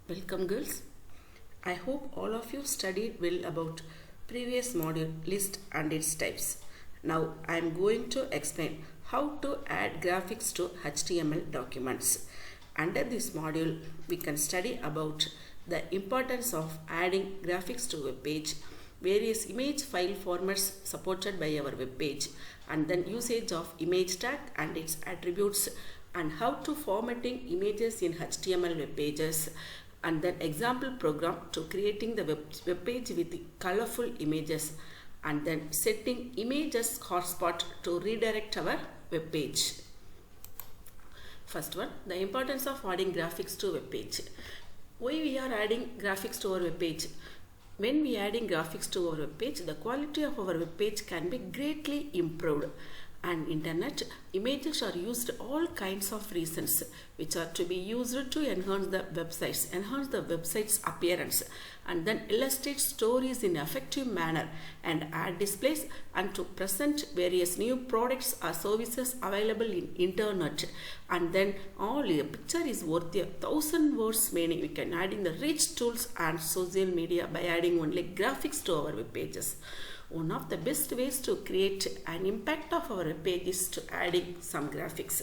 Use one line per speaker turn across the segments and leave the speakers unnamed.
Welcome girls. I hope all of you studied well about previous module list and its types. Now I am going to explain how to add graphics to HTML documents. Under this module we can study about the importance of adding graphics to a web page, various image file formats supported by our web page, and then usage of image tag and its attributes, and how to formatting images in HTML web pages, and then example program to creating the web page with colorful images, and then setting images hotspot to redirect our web page. First one, the importance of adding graphics to web page. Why we are adding graphics to our web page? When we are adding graphics to our web page, the quality of our web page can be greatly improved. And internet images are used all kinds of reasons which are to be used to enhance the website's appearance, and then illustrate stories in effective manner and add displays, and to present various new products or services available in internet. And then all a picture is worth 1,000 words meaning. We can add in the rich tools and social media by adding only graphics to our web pages. One of the best ways to create an impact of our web page is to adding some graphics,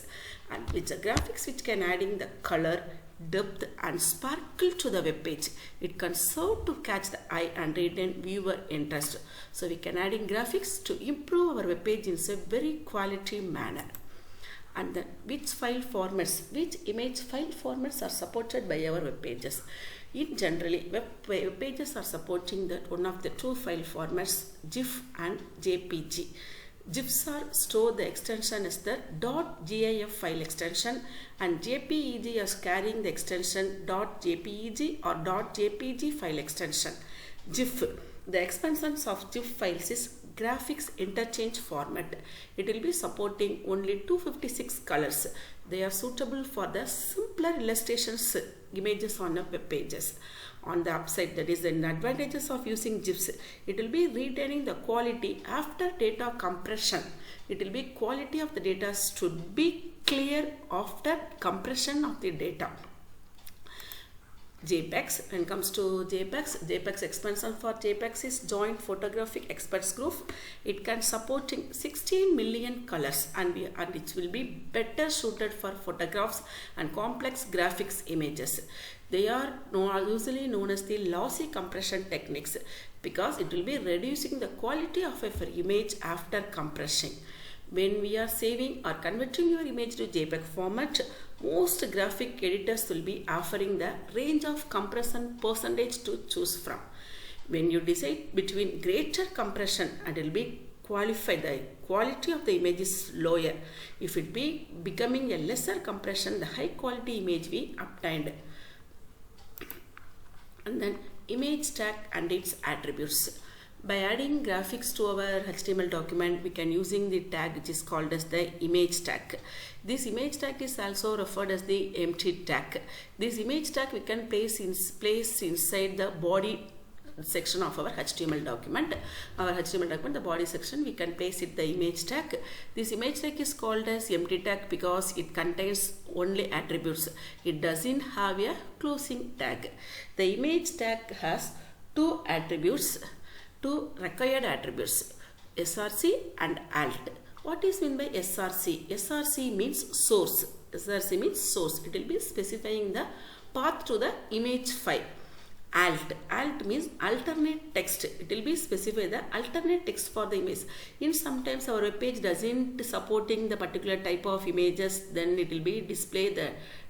and which are graphics which can adding the color, depth and sparkle to the web page. It can serve to catch the eye and retain viewer interest. So we can adding graphics to improve our web page in a very quality manner. And then which image file formats are supported by our web pages. In generally, web pages are supporting one of the two file formats, GIF and JPG. GIFs are store the extension as the .gif file extension, and JPEG is carrying the extension .jpeg or .jpg file extension. GIF, the expansions of GIF files is graphics interchange format. It will be supporting only 256 colors. They are suitable for the simpler illustrations images on the web pages. On the upside, that is the advantages of using GIFs. It will be retaining the quality after data compression. It will be quality of the data should be clear after compression of the data. JPEGs, when it comes to JPEGs expansion for JPEGs is Joint Photographic Experts Group. It can supporting 16 million colors, and it will be better suited for photographs and complex graphics images. They are usually known as the lossy compression techniques because it will be reducing the quality of your image after compression. When we are saving or converting your image to JPEG format, most graphic editors will be offering the range of compression percentage to choose from. When you decide between greater compression, and it will be qualified, the quality of the image is lower. If it be becoming a lesser compression, the high quality image we obtained. And then image tag and its attributes. By adding graphics to our HTML document, we can using the tag which is called as the image tag. This image tag is also referred as the empty tag. This image tag we can place inside the body section of our HTML document. Our HTML document, the body section, we can place it the image tag. This image tag is called as empty tag because it contains only attributes. It doesn't have a closing tag. The image tag has two required attributes, SRC and alt. What is meant by SRC? SRC means source. SRC means source. It will be specifying the path to the image file. Alt means alternate text. It will be specify the alternate text for the image. In sometimes our web page doesn't supporting the particular type of images, then it will be display the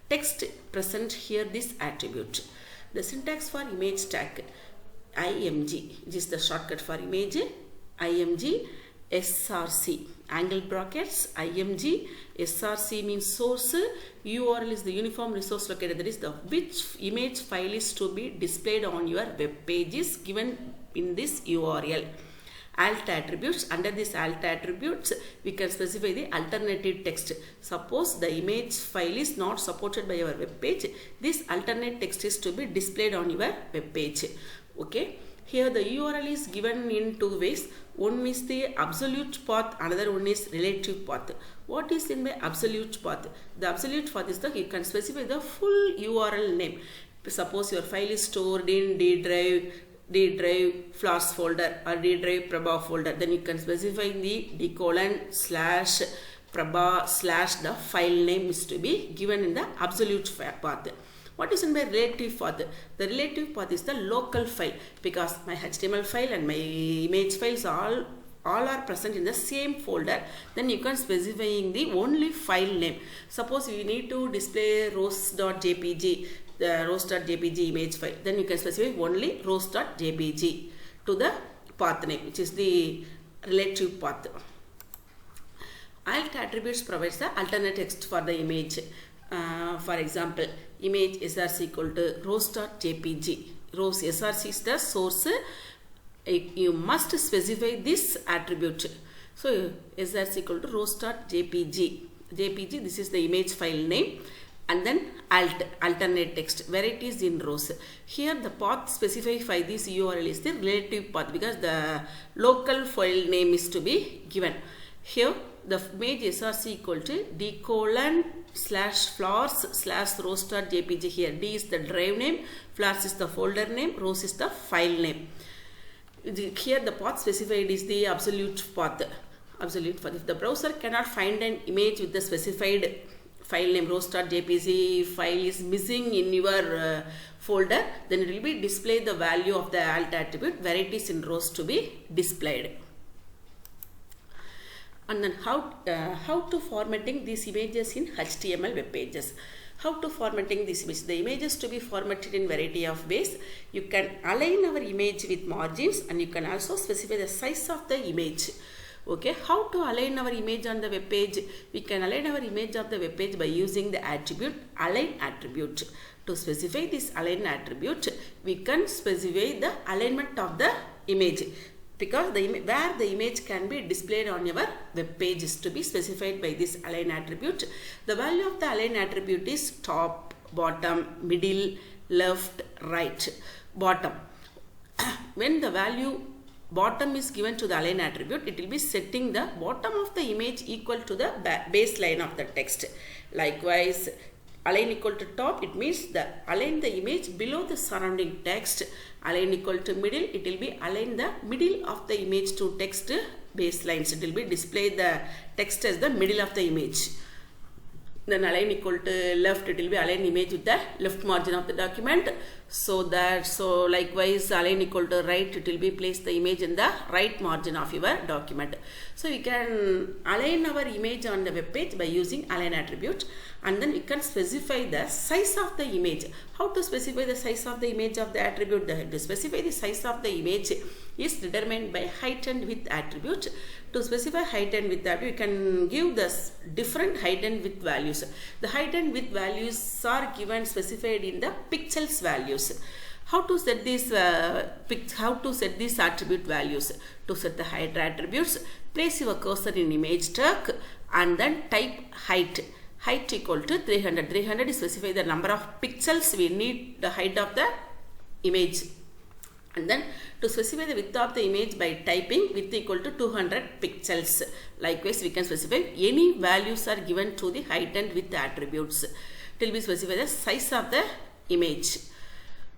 text present here this attribute. The syntax for image tag. IMG, which is the shortcut for image, IMG, SRC, angle brackets, IMG, SRC means source, URL is the uniform resource locator, that is the which image file is to be displayed on your web page is given in this URL. Alt attributes, under this alt attributes we can specify the alternative text. Suppose the image file is not supported by our web page, this alternate text is to be displayed on your web page. Okay, here the URL is given in two ways. One is the absolute path, another one is relative path. What is in my absolute path? The absolute path is you can specify the full URL name. Suppose your file is stored in D drive flowers folder or D drive Prabha folder, then you can specify the d:/Prabha/ the file name is to be given in the absolute path. What is in my relative path? The relative path is the local file, because my HTML file and my image files all are present in the same folder. Then you can specifying the only file name. Suppose you need to display rose.jpg, the rose.jpg image file, then you can specify only rose.jpg to the path name, which is the relative path. Alt attributes provides the alternate text for the image. For example, image src equal to rose.jpg. Rose src is the source. You must specify this attribute. So src equal to rose.jpg. JPG, this is the image file name, and then alternate text where it is in rows. Here the path specified by this URL is the relative path, because the local file name is to be given. Here the image src equal to d:/flowers/rose.jpg. Here D is the drive name, flowers is the folder name, rose is the file name. Here the path specified is the absolute path. Absolute path. If the browser cannot find an image with the specified file name rose.jpg file is missing in your folder, then it will be display the value of the alt attribute where it is in rows to be displayed. And then how to formatting these images in HTML web pages. How to formatting this image? The images to be formatted in variety of ways. You can align our image with margins, and you can also specify the size of the image. Okay, how to align our image on the web page? We can align our image of the web page by using the attribute align attribute. To specify this align attribute, we can specify the alignment of the image, because where the image can be displayed on your web page is to be specified by this align attribute. The value of the align attribute is top, bottom, middle, left, right. Bottom. When the value bottom is given to the align attribute, it will be setting the bottom of the image equal to the baseline of the text. Likewise, align equal to top, it means align the image below the surrounding text. Align equal to middle, it will be align the middle of the image to text baselines. It will be display the text as the middle of the image. Then align equal to left, it will be align image with the left margin of the document. So likewise align equal to right, it will be place the image in the right margin of your document. So we can align our image on the web page by using align attribute, and then we can specify the size of the image. How to specify the size of the image of the attribute? To specify the size of the image is determined by height and width attribute. To specify height and width attribute, you can give the different height and width values. The height and width values are given specified in the pixels values. How to set these attribute values? To set the height attributes, place your cursor in image tag and then type height. Height equal to 300. 300 is specify the number of pixels we need the height of the image. And then to specify the width of the image by typing width equal to 200 pixels. Likewise, we can specify any values are given to the height and width attributes till we specify the size of the image.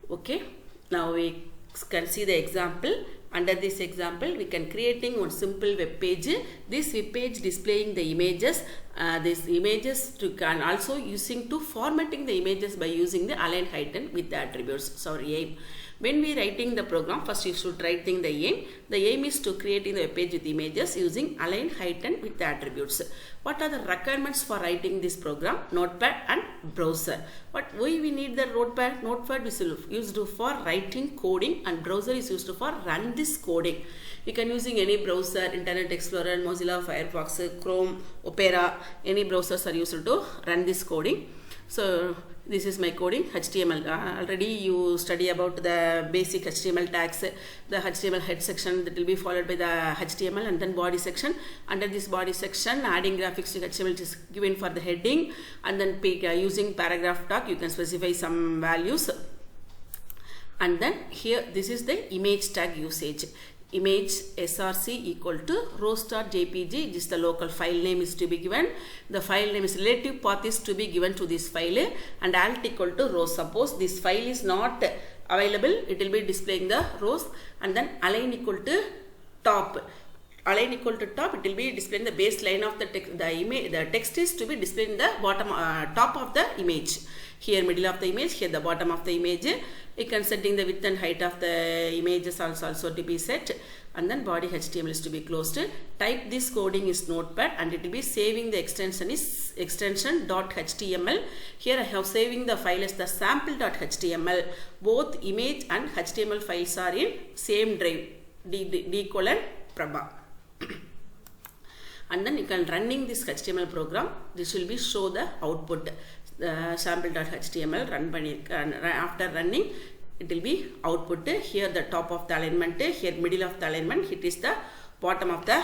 Okay, now we can see the example. Under this example, we can creating one simple web page. This web page displaying the images. These images can also using to formatting the images by using the align height and width attributes. Sorry, aim. When we writing the program, first you should writing the aim. The aim is to creating the web page with images using align height and width attributes. What are the requirements for writing this program? Notepad and browser. Why we need the notepad? Notepad is used for writing coding, and browser is used for run this coding. You can using any browser, Internet Explorer, Mozilla, Firefox, Chrome, Opera. Any browsers are used to run this coding. So this is my coding HTML. Already you study about the basic HTML tags, the HTML head section that will be followed by the HTML, and then body section. Under this body section, adding graphics to HTML is given for the heading, and then using paragraph tag you can specify some values. And then here this is the image tag usage. image src equal to rows.jpg. This is the local file name is to be given. The file name is relative path is to be given to this file, and alt equal to rows. Suppose this file is not available, it will be displaying the rows, and then align equal to top. Align equal to top, it will be displaying the baseline of the text. The image, the text is to be displayed in the bottom, top of the image. Here middle of the image, here the bottom of the image. You can setting the width and height of the images also to be set, and then body HTML is to be closed. Type this coding is notepad, and it will be saving the extension is extension.html. Here I have saving the file as the sample.html. Both image and HTML files are in same drive, D:\Prabha. And then you can running this HTML program. This will be show the output. The sample.html run and after running it will be output. Here the top of the alignment, here middle of the alignment, it is the bottom of the